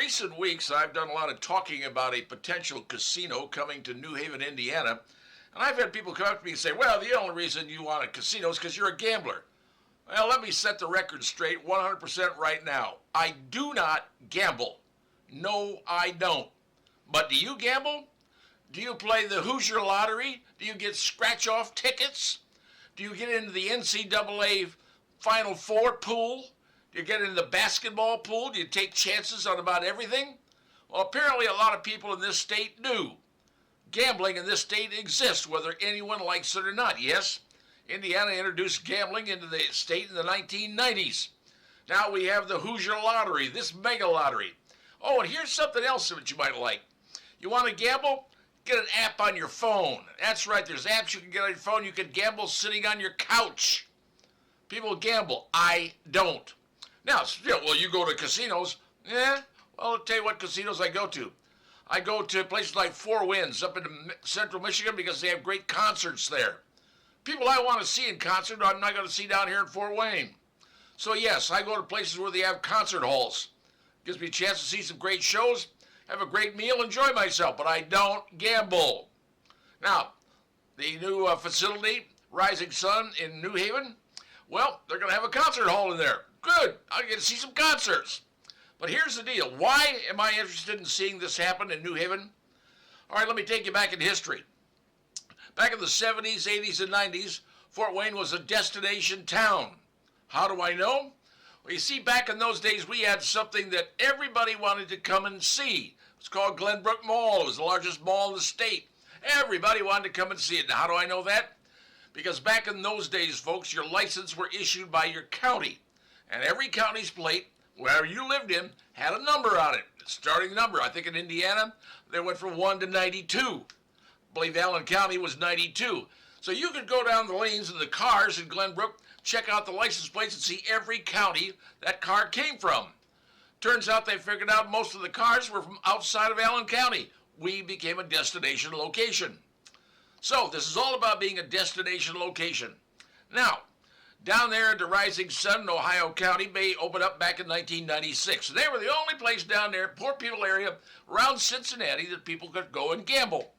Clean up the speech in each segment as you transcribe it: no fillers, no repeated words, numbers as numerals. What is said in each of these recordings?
recent weeks, I've done a lot of talking about a potential casino coming to New Haven, Indiana. And I've had people come up to me and say, well, the only reason you want a casino is because you're a gambler. Well, let me set the record straight 100% right now. I do not gamble. No, I don't. But do you gamble? Do you play the Hoosier Lottery? Do you get scratch-off tickets? Do you get into the NCAA Final Four pool? Do you get into the basketball pool? Do you take chances on about everything? Well, apparently a lot of people in this state do. Gambling in this state exists, whether anyone likes it or not. Yes, Indiana introduced gambling into the state in the 1990s. Now we have the Hoosier Lottery, this mega lottery. Oh, and here's something else that you might like. You want to gamble? Get an app on your phone. That's right, there's apps you can get on your phone. You can gamble sitting on your couch. People gamble. I don't. Now, still, well, you go to casinos. Yeah, well, I'll tell you what casinos I go to. I go to places like Four Winds up in central Michigan because they have great concerts there. People I want to see in concert, I'm not going to see down here in Fort Wayne. So, yes, I go to places where they have concert halls. Gives me a chance to see some great shows, have a great meal, enjoy myself, but I don't gamble. Now, the new facility, Rising Sun in New Haven, well, they're going to have a concert hall in there. Good. I'll get to see some concerts. But here's the deal. Why am I interested in seeing this happen in New Haven? All right, let me take you back in history. Back in the 70s, 80s, and 90s, Fort Wayne was a destination town. How do I know? Well, you see, back in those days, we had something that everybody wanted to come and see. It's called Glenbrook Mall. It was the largest mall in the state. Everybody wanted to come and see it. Now, how do I know that? Because back in those days, folks, your license were issued by your county. And every county's plate, wherever you lived in, had a number on it. Starting number. I think in Indiana, they went from 1 to 92. I believe Allen County was 92. So you could go down the lanes of the cars in Glenbrook, check out the license plates, and see every county that car came from. Turns out they figured out most of the cars were from outside of Allen County. We became a destination location. So this is all about being a destination location. Now, down there at the Rising Sun in Ohio County, they opened up back in 1996. They were the only place down there, poor people area, around Cincinnati that people could go and gamble.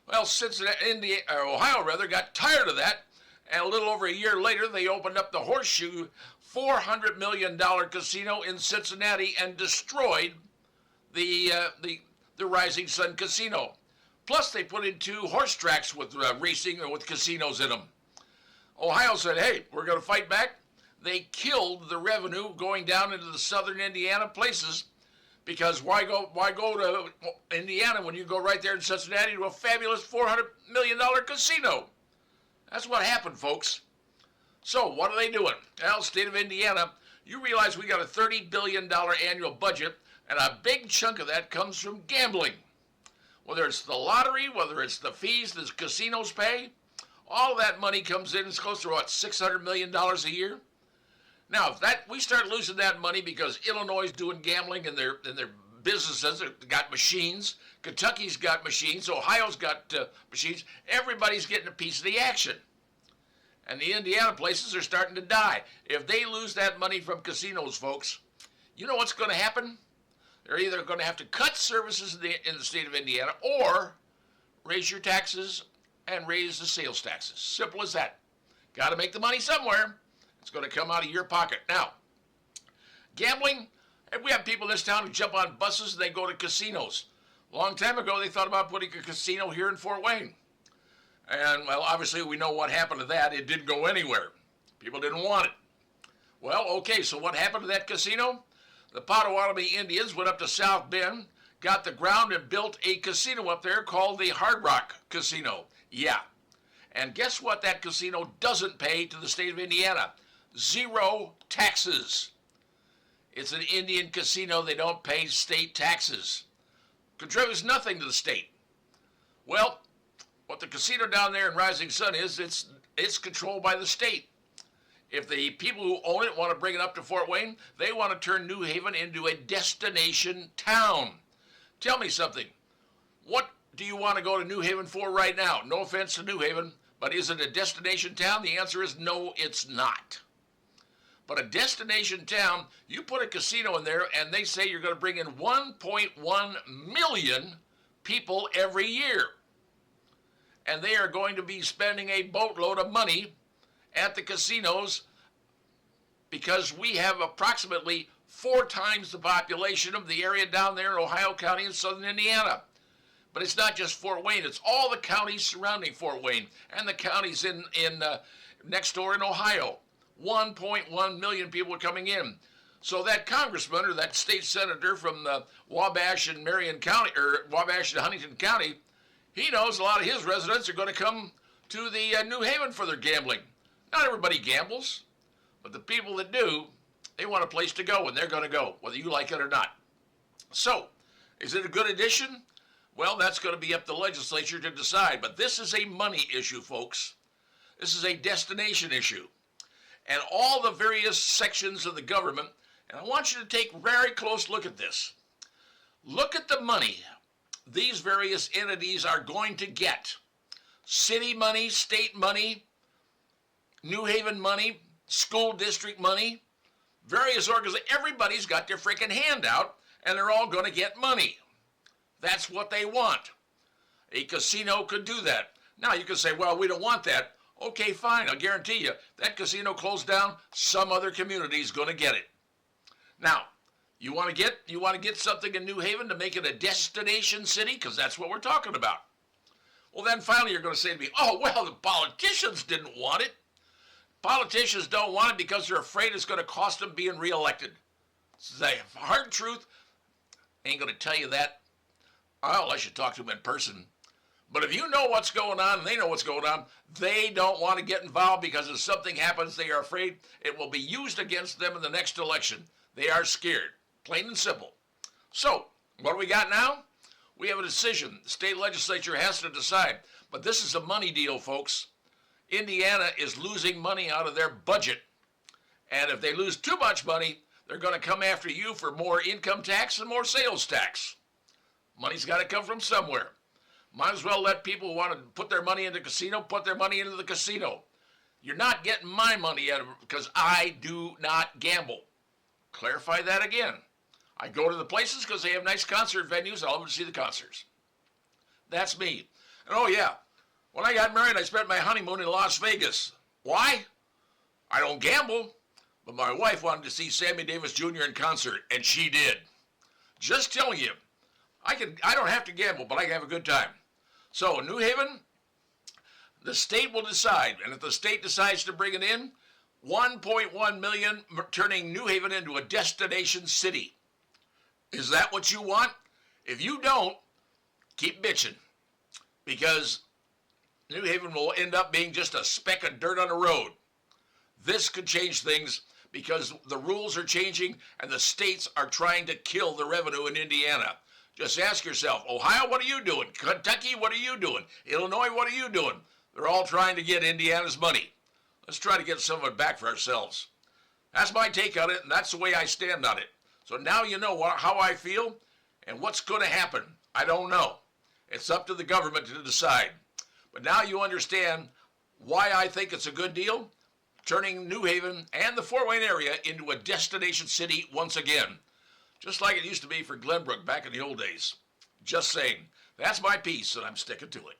Well, Ohio got tired of that, and a little over a year later, they opened up the Horseshoe $400 million casino in Cincinnati and destroyed the Rising Sun Casino. Plus, they put in 2 horse tracks with racing or with casinos in them. Ohio said, hey, we're going to fight back. They killed the revenue going down into the southern Indiana places because why go to Indiana when you go right there in Cincinnati to a fabulous $400 million casino? That's what happened, folks. So what are they doing? Well, state of Indiana, you realize we got a $30 billion annual budget, and a big chunk of that comes from gambling. Whether it's the lottery, whether it's the fees the casinos pay, all of that money comes in. It's close to, what, $600 million a year? Now, if we start losing that money because Illinois is doing gambling in their businesses, they've got machines, Kentucky's got machines, Ohio's got machines, everybody's getting a piece of the action. And the Indiana places are starting to die. If they lose that money from casinos, folks, you know what's going to happen? They're either going to have to cut services in the state of Indiana or raise your taxes and raise the sales taxes. Simple as that. Got to make the money somewhere. It's going to come out of your pocket. Now, gambling, we have people in this town who jump on buses and they go to casinos. A long time ago, they thought about putting a casino here in Fort Wayne. And, well, obviously, we know what happened to that. It didn't go anywhere. People didn't want it. Well, okay, so what happened to that casino? The Potawatomi Indians went up to South Bend, got the ground, and built a casino up there called the Hard Rock Casino. Yeah. And guess what that casino doesn't pay to the state of Indiana? 0 taxes. It's an Indian casino. They don't pay state taxes. Contributes nothing to the state. Well, what the casino down there in Rising Sun is, it's controlled by the state. If the people who own it want to bring it up to Fort Wayne, they want to turn New Haven into a destination town. Tell me something. What do you want to go to New Haven for right now? No offense to New Haven, but is it a destination town? The answer is no, it's not. But a destination town, you put a casino in there and they say you're going to bring in 1.1 million people every year. And they are going to be spending a boatload of money at the casinos because we have approximately 4 times the population of the area down there in Ohio County and southern Indiana. But it's not just Fort Wayne, it's all the counties surrounding Fort Wayne and the counties in next door in Ohio. 1.1 million people are coming in. So that congressman or that state senator from the Wabash and Marion County, or Wabash and Huntington County, he knows a lot of his residents are going to come to the New Haven for their gambling. Not everybody gambles, but the people that do, they want a place to go, and they're going to go, whether you like it or not. So, is it a good addition? Well, that's going to be up to the legislature to decide. But this is a money issue, folks. This is a destination issue. And all the various sections of the government, and I want you to take a very close look at this. Look at the money these various entities are going to get. City money, state money, New Haven money, school district money, various organizations. Everybody's got their freaking hand out, and they're all going to get money. That's what they want. A casino could do that. Now you can say, well, we don't want that. Okay, fine. I'll guarantee you that casino closed down, some other community is going to get it. Now, you want to get something in New Haven to make it a destination city, because that's what we're talking about. Well, then finally you're going to say to me, oh, well, the politicians didn't want it. Politicians don't want it because they're afraid it's going to cost them being reelected. It's the hard truth. I ain't going to tell you that. Oh, I should talk to them in person. But if you know what's going on and they know what's going on, they don't want to get involved because if something happens, they are afraid it will be used against them in the next election. They are scared, plain and simple. So, what do we got now? We have a decision. The state legislature has to decide. But this is a money deal, folks. Indiana is losing money out of their budget. And if they lose too much money, they're going to come after you for more income tax and more sales tax. Money's got to come from somewhere. Might as well let people who want to put their money into the casino, put their money into the casino. You're not getting my money out of it because I do not gamble. Clarify that again. I go to the places because they have nice concert venues. I love to see the concerts. That's me. And oh yeah, when I got married, I spent my honeymoon in Las Vegas. Why? I don't gamble, but my wife wanted to see Sammy Davis Jr. in concert, and she did. Just telling you, I don't have to gamble, but I can have a good time. So New Haven, the state will decide, and if the state decides to bring it in, 1.1 million, turning New Haven into a destination city. Is that what you want? If you don't, keep bitching, because New Haven will end up being just a speck of dirt on the road. This could change things because the rules are changing and the states are trying to kill the revenue in Indiana. Just ask yourself, Ohio, what are you doing? Kentucky, what are you doing? Illinois, what are you doing? They're all trying to get Indiana's money. Let's try to get some of it back for ourselves. That's my take on it, and that's the way I stand on it. So now you know how I feel and what's going to happen. I don't know. It's up to the government to decide. But now you understand why I think it's a good deal, turning New Haven and the Fort Wayne area into a destination city once again. Just like it used to be for Glenbrook back in the old days. Just saying. That's my piece, and I'm sticking to it.